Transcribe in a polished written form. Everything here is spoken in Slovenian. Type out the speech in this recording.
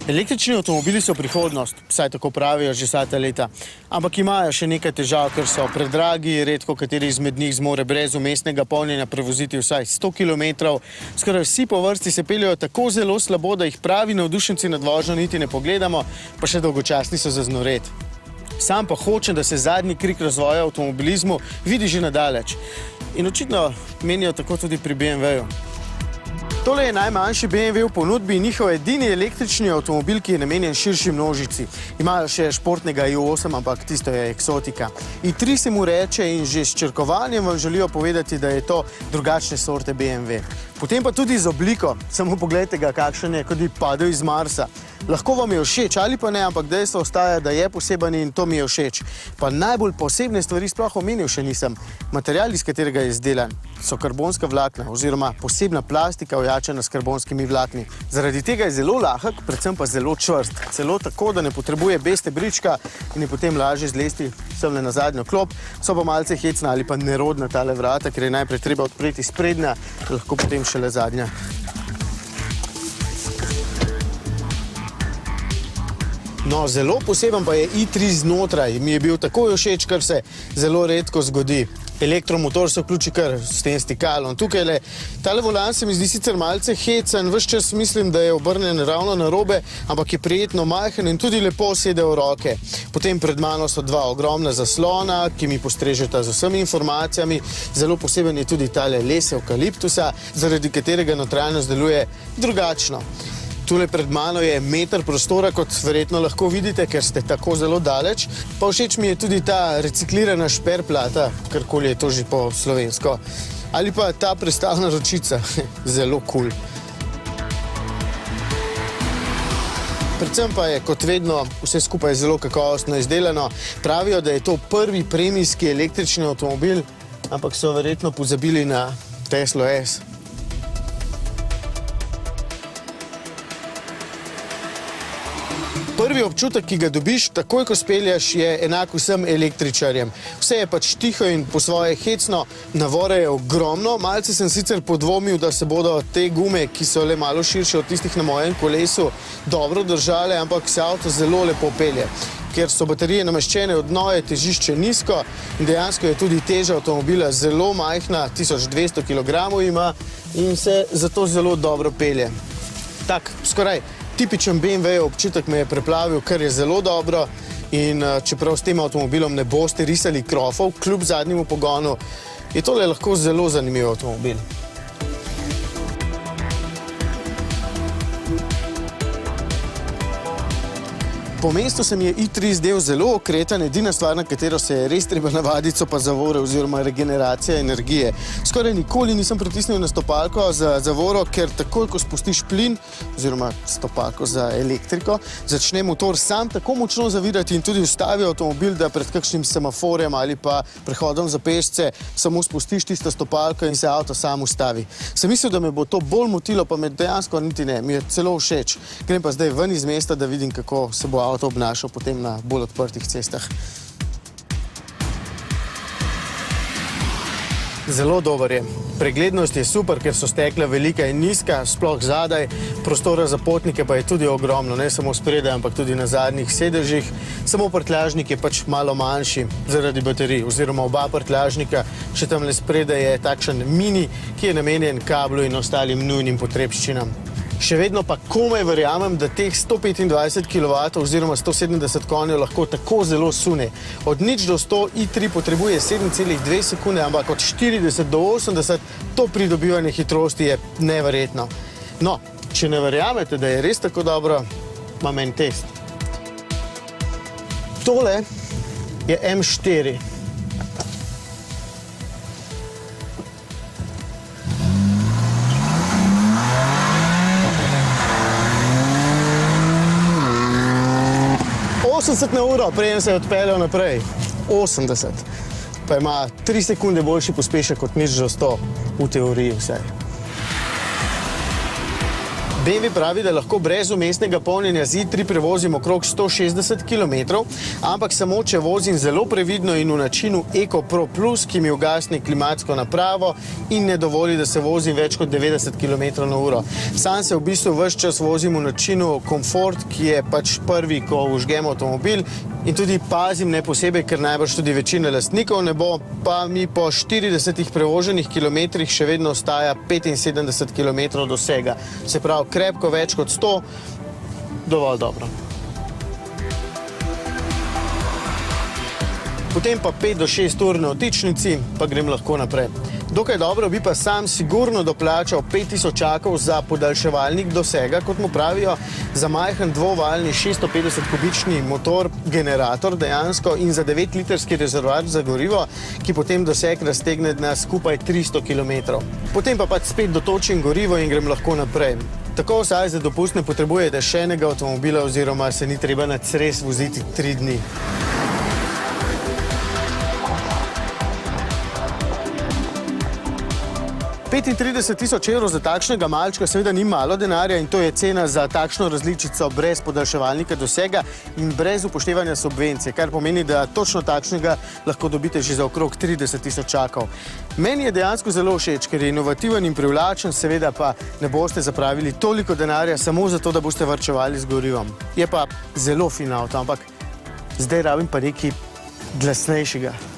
Električni avtomobili so prihodnost, vsaj tako pravijo že vsa ta leta, ampak imajo še nekaj težav, ker so predragi, redko kateri izmed njih zmore brez umestnega polnjenja prevoziti vsaj 100 km. Skoraj vsi po vrsti se peljejo tako zelo slabo, da jih pravi navdušenci nad vožnjo niti ne pogledamo, pa še dolgočasni so za znoret. Sam pa hočem, da se zadnji krik razvoja avtomobilizmu vidi že nadaleč. In očitno menijo tako tudi pri BMW-ju. Tole je najmanjši BMW v ponudbi in njihov edini električni avtomobil, ki je namenjen širši množici. Imajo še športnega i8, ampak tisto je eksotika. i3 se mu reče in že s črkovanjem vam želijo povedati, da je to drugačne sorte BMW. Potem pa tudi z obliko. Samo pogledajte ga, kakšen je, kot bi padel iz Marsa. Lahko vam je všeč ali pa ne, ampak dejstvo ostaja, da je poseben in to mi je všeč. Pa najbolj posebne stvari sploh omenil še nisem. Material, iz katerega je izdelan, so karbonska vlakna oziroma posebna plastika ojačana s karbonskimi vlakni. Zaradi tega je zelo lahek, predvsem pa zelo čvrst. Celo tako, da ne potrebuje beste brička in je potem lažje zlesti semle na zadnjo klop. So pa malce hecna ali pa nerodna tale vrata, ker je najprej treba odpreti sprednja, lahko potem šele zadnja. No, zelo poseben pa je i3 znotraj. Mi je bil takoj všeč, kar se zelo redko zgodi. Elektromotor se vključi kar s tem stikalom. Tukaj tale volan se mi zdi sicer malce hecen, ves čas mislim, da je obrnjen ravno narobe, ampak je prijetno majhen in tudi lepo sede v roke. Potem pred mano so dva ogromna zaslona, ki mi postrežeta z vsemi informacijami. Zelo poseben je tudi tale les evkaliptusa, zaradi katerega notranjost deluje drugačno. Tule pred mano je meter prostora, kot verjetno lahko vidite, ker ste tako zelo daleč. Pa všeč mi je tudi ta reciklirana šperplata, karkoli je to že po slovensko. Ali pa ta prestavna ročica, zelo kul. Predvsem pa je, kot vedno, vse skupaj zelo kakovostno izdelano. Pravijo, da je to prvi premijski električni avtomobil, ampak so verjetno pozabili na Teslo S. Prvi občutek, ki ga dobiš, takoj ko spelješ, je enak vsem električarjem. Vse je pač tiho in po svoje hecno, navore je ogromno. Malce sem sicer podvomil, da se bodo te gume, ki so le malo širše od tistih na mojem kolesu, dobro držale, ampak se avto zelo lepo pelje. Ker so baterije nameščene v dno, je težišče nizko in dejansko je tudi teža avtomobila zelo majhna, 1200 kg ima in se zato zelo dobro pelje. Tak, skoraj tipičen BMW občutek me je preplavil, kar je zelo dobro in čeprav s tem avtomobilom ne boste risali krofov, kljub zadnjemu pogonu, je tole lahko zelo zanimiv avtomobil. Po mestu se mi je i3 zdel zelo okreten, edina stvar, na katero se je res treba navaditi, so pa zavore oziroma regeneracija energije. Skoraj nikoli nisem pritisnil na stopalko za zavoro, ker takoj, ko spustiš plin oziroma stopalko za elektriko, začne motor sam tako močno zavirati in tudi ustavi avtomobil, da pred kakšnim semaforjem ali pa prehodom za pešce samo spustiš tisto stopalko in se avto sam ustavi. Sem mislil, da me bo to bolj motilo, pa me dejansko niti ne. Mi je celo všeč. Grem pa zdaj ven iz mesta, da vidim, kako se bo avto obnašal potem na bolj odprtih cestah. Zelo dober je. Preglednost je super, ker so stekla velika in nizka, sploh zadaj. Prostora za potnike pa je tudi ogromno, ne samo spredaj, ampak tudi na zadnjih sedežih. Samo prtljažnik je pač malo manjši zaradi baterij, oziroma oba prtljažnika. Še tamle spredaj je takšen mini, ki je namenjen kablu in ostalim nujnim potrebščinam. Še vedno pa komaj verjamem, da teh 125 kW oziroma 170 konjev lahko tako zelo sune. Od 0 do 100 i3 potrebuje 7,2 sekunde, ampak od 40 do 80 to pridobivanje hitrosti je neverjetno. No, če ne verjamete, da je res tako dobro, imam en test. Tole je M4. Na uro, preden se je odpeljal naprej. 80. Pa ima 3 sekunde boljši pospešek kot 0 do 100, v teoriji vsaj. BMW pravi, da lahko brez vmesnega polnjenja z i3 prevozim okrog 160 km, ampak samo če vozim zelo previdno in v načinu Eco Pro Plus, ki mi ugasne klimatsko napravo in ne dovoli, da se vozim več kot 90 km/h. Sam se v bistvu ves čas vozim v načinu komfort, ki je pač prvi, ko vžgem avtomobil, in tudi pazim ne posebej, ker najbrž tudi večina lastnikov ne bo, pa mi po 40 prevoženih kilometrih še vedno ostaja 75 km dosega. Se pravi, krepko več kot 100, dovolj dobro. Potem pa 5 do 6 ur na vtičnici, pa grem lahko naprej. Dokaj dobro bi pa sam sigurno doplačal 5000 za podaljševalnik dosega, kot mu pravijo, za majhen dvovaljni 650 kubični motor, generator dejansko in za 9-litrski rezervoar za gorivo, ki potem doseg raztegne na skupaj 300 km. Potem pa pač spet dotočim gorivo in grem lahko naprej. Tako vsaj za dopust ne potrebujete še enega avtomobila oziroma se ni treba na Cres voziti 3 dni. 35 000 evrov za takšnega malčka seveda ni malo denarja in to je cena za takšno različico brez podaljševalnika dosega in brez upoštevanja subvencije, kar pomeni, da točno takšnega lahko dobite že za okrog 30 000. Meni je dejansko zelo všeč, ker je inovativen in privlačen, seveda pa ne boste zapravili toliko denarja samo zato, da boste varčevali z gorivom. Je pa zelo fin avto, ampak zdaj rabim pa nekaj glasnejšega.